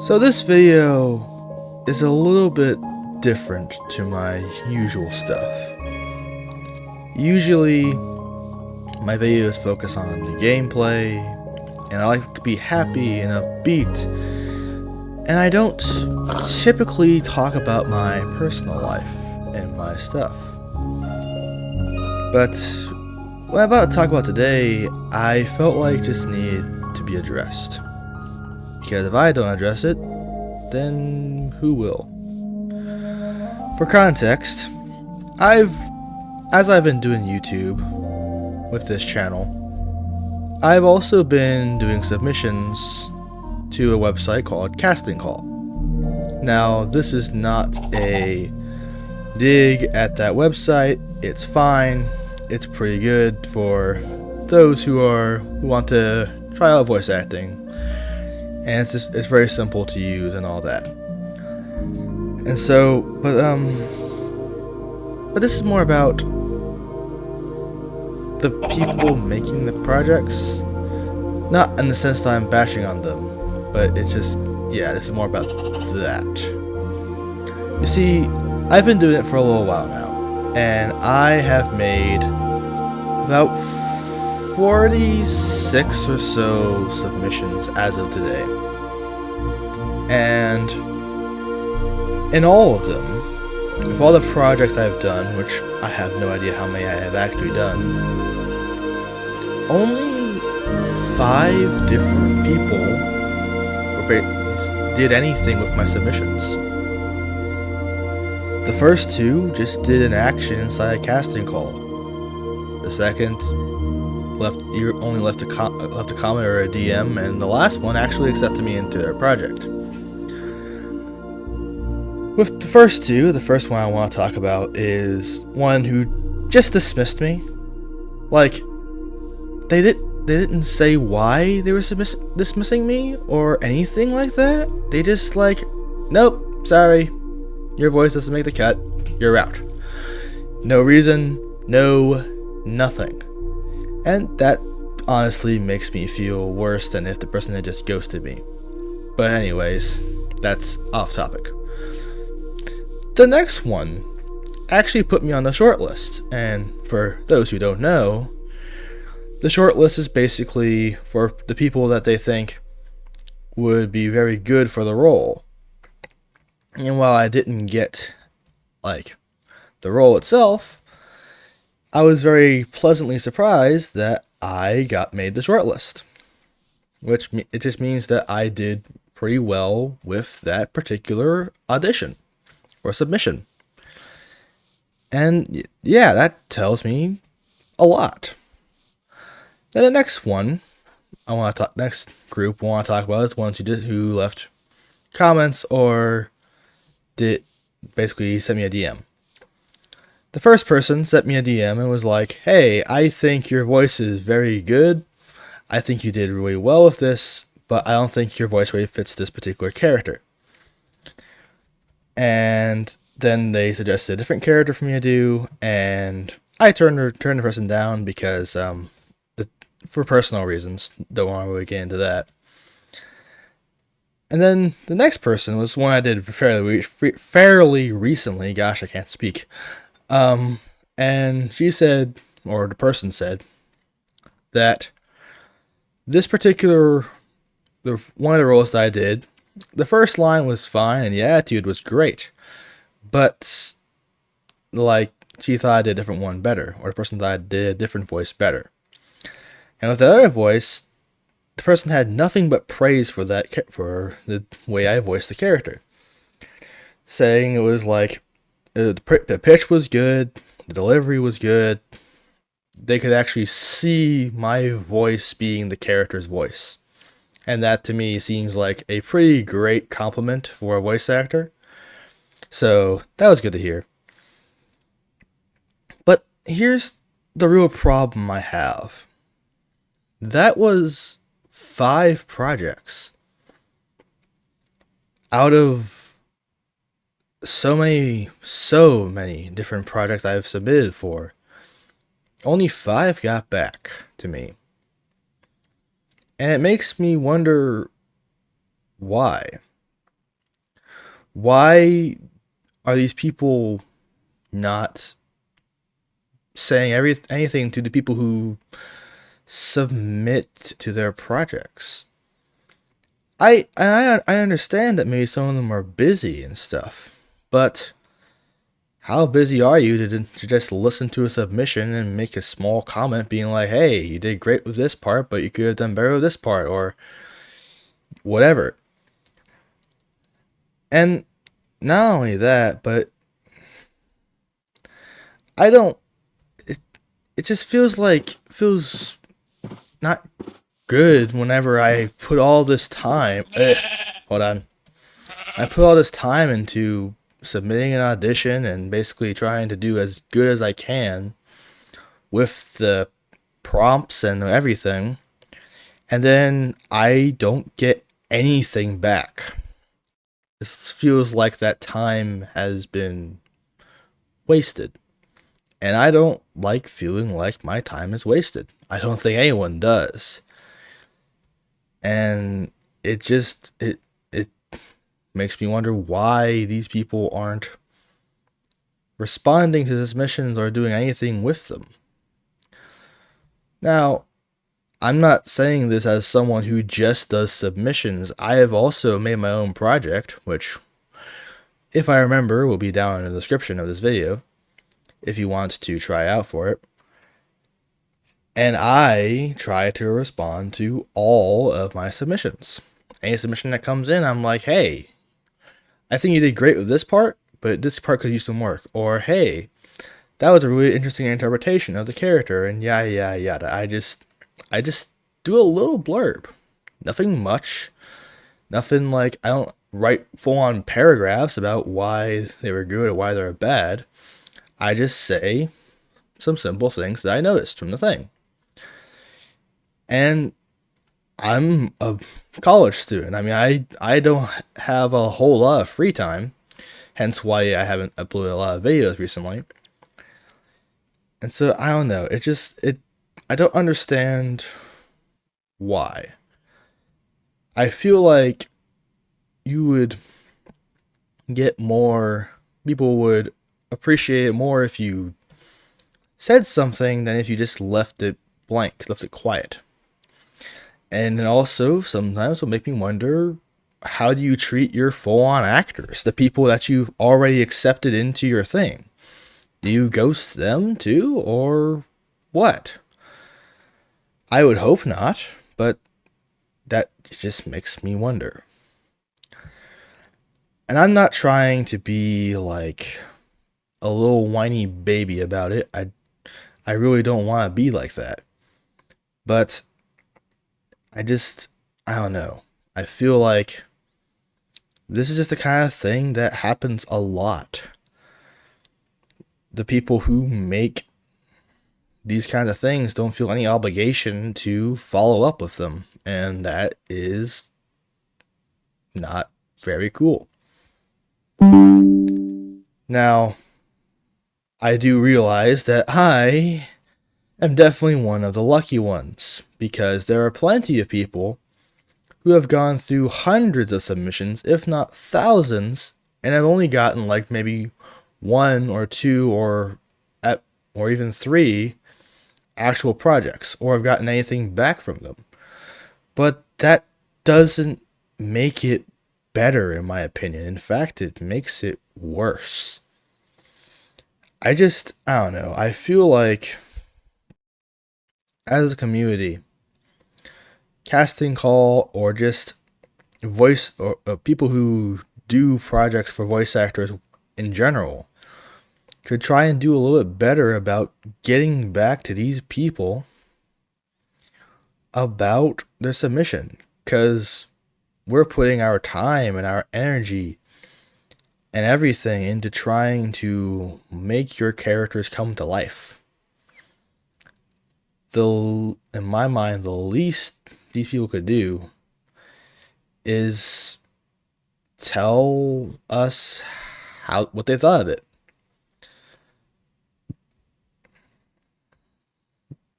So this video is a little bit different to my usual stuff. Usually, my videos focus on the gameplay, and I like to be happy and upbeat, and I don't typically talk about my personal life and my stuff. But what I'm about to talk about today, I felt like just needed to be addressed. Because if I don't address it, then who will? For context, as I've been doing YouTube with this channel, I've also been doing submissions to a website called Casting Call. Now, this is not a dig at that website. It's fine. It's pretty good for those who want to try out voice acting. And it's very simple to use and all that. And so, but this is more about the people making the projects. Not in the sense that I'm bashing on them, but it's just, yeah, this is more about that. You see, I've been doing it for a little while now, and I have made about 46 or so submissions as of today. And in all of them, with all the projects I've done, which I have no idea how many I have actually done, only 5 different people did anything with my submissions. The first 2 just did an action inside a casting call. The second only left a comment or a DM, and the last one actually accepted me into their project. With the first 2, the first one I want to talk about is one who just dismissed me. Like, they didn't say why they were dismissing me or anything like that. They just like, nope, sorry, your voice doesn't make the cut, you're out. No reason, no nothing. And that honestly makes me feel worse than if the person had just ghosted me. But anyways, that's off topic. The next one actually put me on the shortlist, and for those who don't know, the shortlist is basically for the people that they think would be very good for the role. And while I didn't get, the role itself, I was very pleasantly surprised that I got made the shortlist. Which it just means that I did pretty well with that particular audition or submission. And yeah, that tells me a lot. Then the next one next group I want to talk about is ones who left comments or basically sent me a DM. The first person sent me a DM and was like, "Hey, I think your voice is very good. I think you did really well with this, but I don't think your voice really fits this particular character." And then they suggested a different character for me to do, and I turned the person down because for personal reasons. Don't want to really get into that. And then the next person was one I did fairly recently. Gosh, I can't speak. And she said, or the person said, that this particular one of the roles that I did, the first line was fine and the attitude was great, but she thought I did a different one better, or the person thought I did a different voice better. And with the other voice, the person had nothing but praise for the way I voiced the character, saying it was the pitch was good, the delivery was good. They could actually see my voice being the character's voice. And that to me seems like a pretty great compliment for a voice actor. So that was good to hear. But here's the real problem I have. That was 5 projects out of so many different projects I've submitted for. Only 5 got back to me. And it makes me wonder why. Why are these people not saying anything to the people who submit to their projects? I understand that maybe some of them are busy and stuff, but how busy are you to just listen to a submission and make a small comment being like, hey, you did great with this part, but you could have done better with this part, or whatever. And not only that, but I don't, it, it just feels not good whenever I put all this time, hold on, I put all this time into submitting an audition and basically trying to do as good as I can with the prompts and everything, and then I don't get anything back. This feels like that time has been wasted. And I don't like feeling like my time is wasted. I don't think anyone does. And it makes me wonder why these people aren't responding to the submissions or doing anything with them. Now, I'm not saying this as someone who just does submissions. I have also made my own project, which, if I remember, will be down in the description of this video if you want to try out for it. And I try to respond to all of my submissions. Any submission that comes in, I'm like, hey, I think you did great with this part, but this part could use some work. Or, hey, that was a really interesting interpretation of the character, and yada yada yada. I just do a little blurb. Nothing much. Nothing like, I don't write full on paragraphs about why they were good or why they were bad. I just say some simple things that I noticed from the thing. And I'm a college student. I mean, I don't have a whole lot of free time, hence why I haven't uploaded a lot of videos recently. And so I don't know. I don't understand why. I feel like you would get more, people would appreciate it more if you said something than if you just left it blank, left it quiet. And also, sometimes will make me wonder, how do you treat your full-on actors, the people that you've already accepted into your thing? Do you ghost them too, or what? I would hope not, but that just makes me wonder. And I'm not trying to be like a little whiny baby about it. I really don't want to be like that. But I don't know. I feel like this is just the kind of thing that happens a lot. The people who make these kinds of things don't feel any obligation to follow up with them, and that is not very cool. Now, I do realize that I am definitely one of the lucky ones, because there are plenty of people who have gone through hundreds of submissions, if not thousands, and have only gotten like maybe one or two or even three actual projects, or have gotten anything back from them. But that doesn't make it better, in my opinion. In fact, it makes it worse. I don't know. I feel like, as a community, casting call or just voice or people who do projects for voice actors in general could try and do a little bit better about getting back to these people about their submission, because we're putting our time and our energy and everything into trying to make your characters come to life. In my mind, the least these people could do is tell us what they thought of it.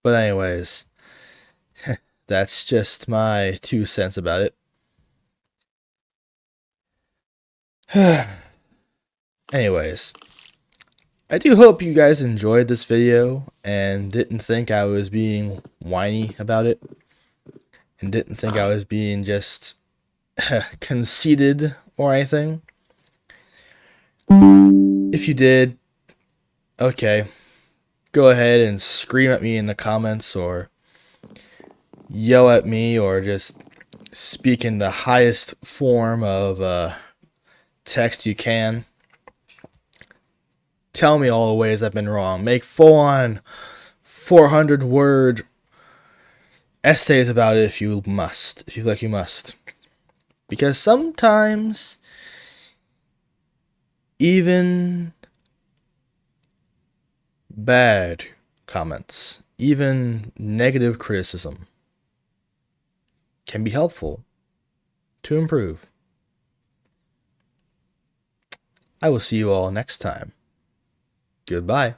But anyways, that's just my 2 cents about it. Anyways, I do hope you guys enjoyed this video and didn't think I was being whiny about it, and didn't think I was being just conceited or anything. If you did, okay, go ahead and scream at me in the comments, or yell at me, or just speak in the highest form of text you can. Tell me all the ways I've been wrong. Make full-on 400-word essays about it if you must. If you feel like you must. Because sometimes even bad comments, even negative criticism, can be helpful to improve. I will see you all next time. Goodbye.